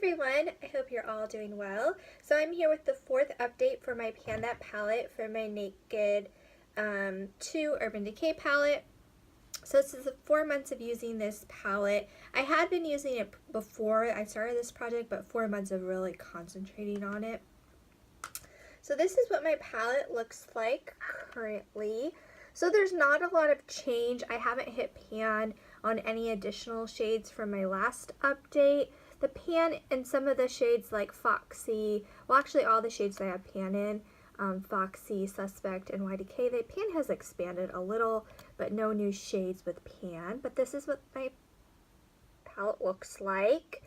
everyone, I hope you're all doing well. So I'm here with the fourth update for my Pan That palette for my Naked 2 Urban Decay palette. So this is 4 months of using this palette. I had been using it before I started this project, but 4 months of really concentrating on it. So this is what my palette looks like currently. So there's not a lot of change. I haven't hit pan on any additional shades from my last update. The pan in some of the shades like Foxy, well actually all the shades that I have pan in, Foxy, Suspect, and YDK, the pan has expanded a little, but no new shades with pan. But this is what my palette looks like.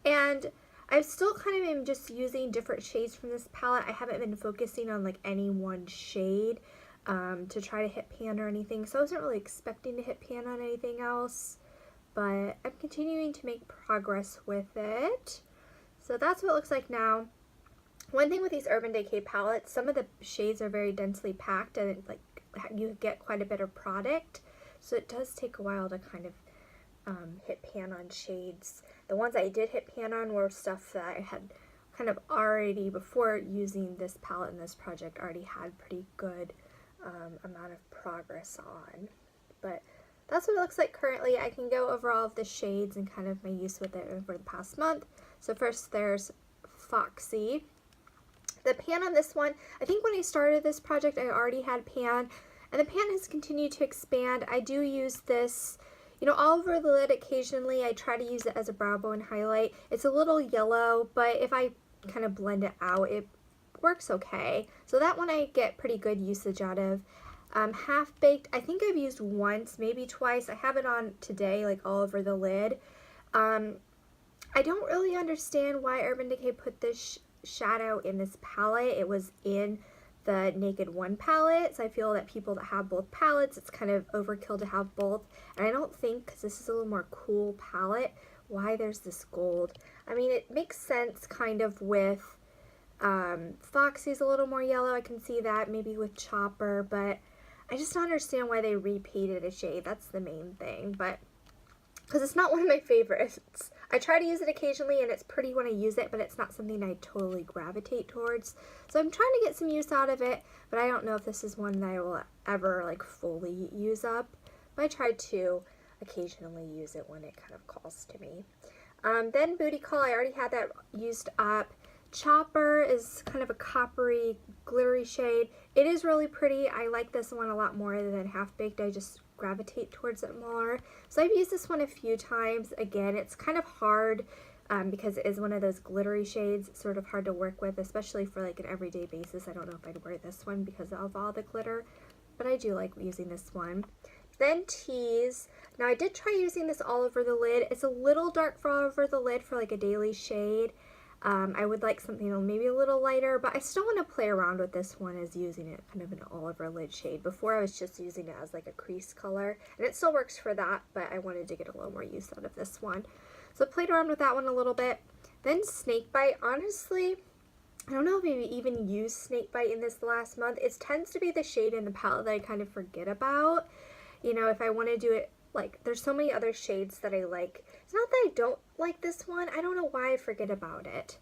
And I still kind of am just using different shades from this palette. I haven't been focusing on like any one shade to try to hit pan or anything. So I wasn't really expecting to hit pan on anything else, but I'm continuing to make progress with it. So that's what it looks like now. One thing with these Urban Decay palettes, some of the shades are very densely packed and like you get quite a bit of product. So it does take a while to kind of hit pan on shades. The ones I did hit pan on were stuff that I had kind of already, before using this palette in this project, already had pretty good amount of progress on. But that's what it looks like currently. I can go over all of the shades and kind of my use with it over the past month. So first there's Foxy. The pan on this one, I think when I started this project I already had pan, and the pan has continued to expand. I do use this, you know, all over the lid occasionally. I try to use it as a brow bone highlight. It's a little yellow, but if I kind of blend it out, it works okay. So that one I get pretty good usage out of. Half Baked, I think I've used once, maybe twice. I have it on today, like all over the lid. I don't really understand why Urban Decay put this shadow in this palette. It was in the Naked 1 palette, so I feel that people that have both palettes, it's kind of overkill to have both. And I don't think, because this is a little more cool palette, why there's this gold. I mean, it makes sense kind of with Foxy's a little more yellow. I can see that maybe with Chopper, but I just don't understand why they repeated a shade. That's the main thing, but because it's not one of my favorites. I try to use it occasionally and it's pretty when I use it, but it's not something I totally gravitate towards. So I'm trying to get some use out of it, but I don't know if this is one that I will ever like fully use up. But I try to occasionally use it when it kind of calls to me. Then Booty Call, I already had that used up. Chopper is kind of a coppery, glittery shade. It is really pretty. I like this one a lot more than Half Baked. I just gravitate towards it more. So I've used this one a few times. Again, it's kind of hard because it is one of those glittery shades. It's sort of hard to work with, especially for like an everyday basis. I don't know if I'd wear this one because of all the glitter, but I do like using this one. Then Tease. Now I did try using this all over the lid. It's a little dark for all over the lid for like a daily shade. I would like something maybe a little lighter, but I still want to play around with this one as using it kind of an all over lid shade. Before I was just using it as like a crease color, and it still works for that, but I wanted to get a little more use out of this one. So I played around with that one a little bit. Then Snakebite, honestly, I don't know if I even used Snakebite in this last month. It tends to be the shade in the palette that I kind of forget about. You know, if I want to do it, like, there's so many other shades that I like. It's not that I don't like this one. I don't know why I forget about it.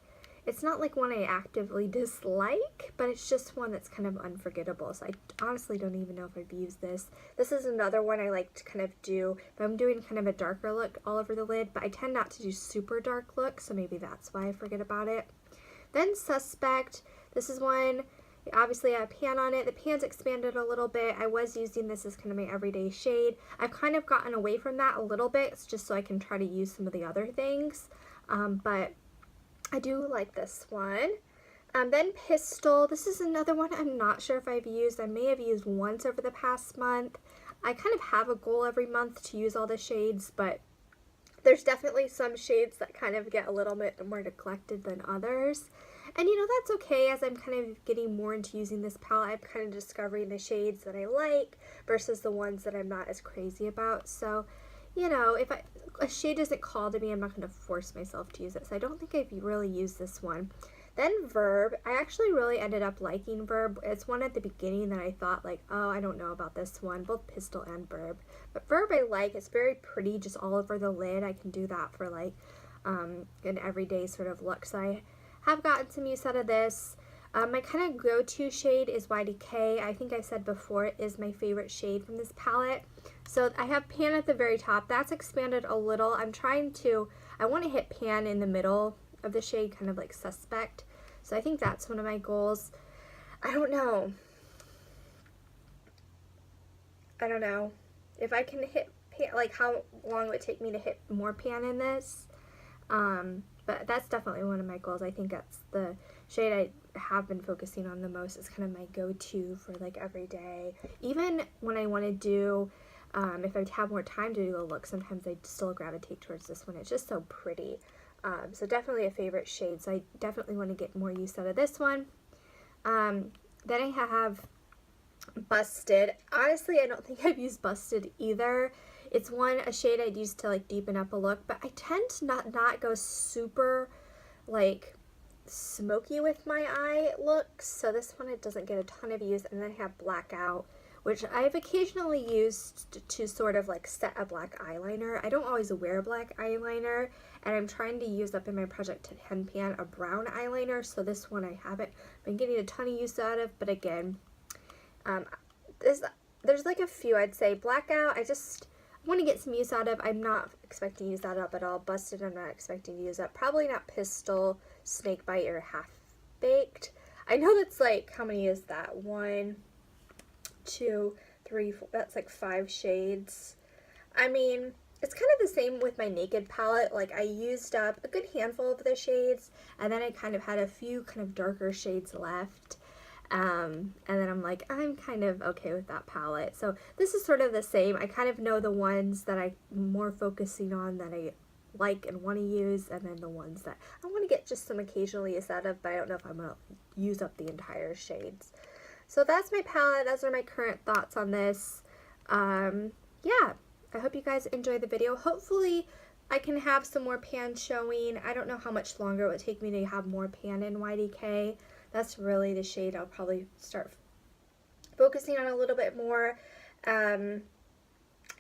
It's not like one I actively dislike, but it's just one that's kind of unforgettable. So I honestly don't even know if I've used this. This is another one I like to kind of do, but I'm doing kind of a darker look all over the lid, but I tend not to do super dark looks, so maybe that's why I forget about it. Then Suspect. This is one, obviously I have pan on it. The pan's expanded a little bit. I was using this as kind of my everyday shade. I've kind of gotten away from that a little bit. It's just so I can try to use some of the other things. But I do like this one. Then Pistol. This is another one I'm not sure if I've used. I may have used once over the past month. I kind of have a goal every month to use all the shades, but there's definitely some shades that kind of get a little bit more neglected than others. And you know, that's okay. As I'm kind of getting more into using this palette, I'm kind of discovering the shades that I like versus the ones that I'm not as crazy about. So, you know, if a shade doesn't call to me, I'm not going to force myself to use it. So I don't think I've really used this one. Then Verb. I actually really ended up liking Verb. It's one at the beginning that I thought like, oh, I don't know about this one, both Pistol and Verb. But Verb I like. It's very pretty just all over the lid. I can do that for like an everyday sort of look. So I have gotten some use out of this. My kind of go-to shade is Decay. I think I said before it is my favorite shade from this palette. So I have Pan at the very top. That's expanded a little. I want to hit Pan in the middle of the shade, kind of like Suspect. So I think that's one of my goals. I don't know if I can hit Pan, like how long it would take me to hit more Pan in this. But that's definitely one of my goals. I think that's the shade I have been focusing on the most. It's kind of my go-to for like every day. Even when I want to do, if I have more time to do a look, sometimes I still gravitate towards this one. It's just so pretty. So definitely a favorite shade. So I definitely want to get more use out of this one. Then I have Busted. Honestly, I don't think I've used Busted either. It's a shade I'd use to like deepen up a look, but I tend to not go super like smoky with my eye looks. So this one, it doesn't get a ton of use. And then I have Blackout, which I've occasionally used to sort of like set a black eyeliner. I don't always wear black eyeliner, and I'm trying to use up in my Project 10 pan a brown eyeliner. So this one I haven't been getting a ton of use out of, but again, there's like a few I'd say. Blackout, I want to get some use out of. I'm not expecting to use that up at all. Busted, I'm not expecting to use up. Probably not Pistol, Snakebite, or Half Baked. I know that's like, how many is that? 1, 2, 3, 4, that's like 5 shades. I mean, it's kind of the same with my Naked palette. Like I used up a good handful of the shades, and then I kind of had a few kind of darker shades left. And then I'm like, I'm kind of okay with that palette. So this is sort of the same. I kind of know the ones that I'm more focusing on that I like and want to use, and then the ones that I want to get just some occasional use out of, but I don't know if I'm going to use up the entire shades. So that's my palette. Those are my current thoughts on this. Yeah, I hope you guys enjoy the video. Hopefully I can have some more pan showing. I don't know how much longer it would take me to have more pan in YDK. That's really the shade I'll probably start focusing on a little bit more. And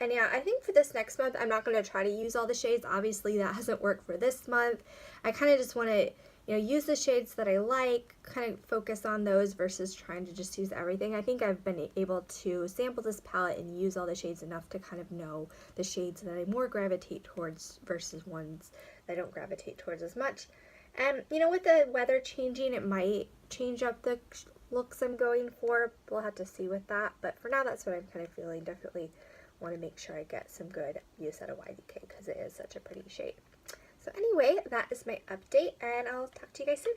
yeah, I think for this next month, I'm not going to try to use all the shades. Obviously, that hasn't worked for this month. I kind of just want to, use the shades that I like, kind of focus on those versus trying to just use everything. I think I've been able to sample this palette and use all the shades enough to kind of know the shades that I more gravitate towards versus ones that I don't gravitate towards as much. And, with the weather changing, it might change up the looks I'm going for. We'll have to see with that. But for now, that's what I'm kind of feeling. Definitely want to make sure I get some good use out of YDK because it is such a pretty shade. So anyway, that is my update, and I'll talk to you guys soon.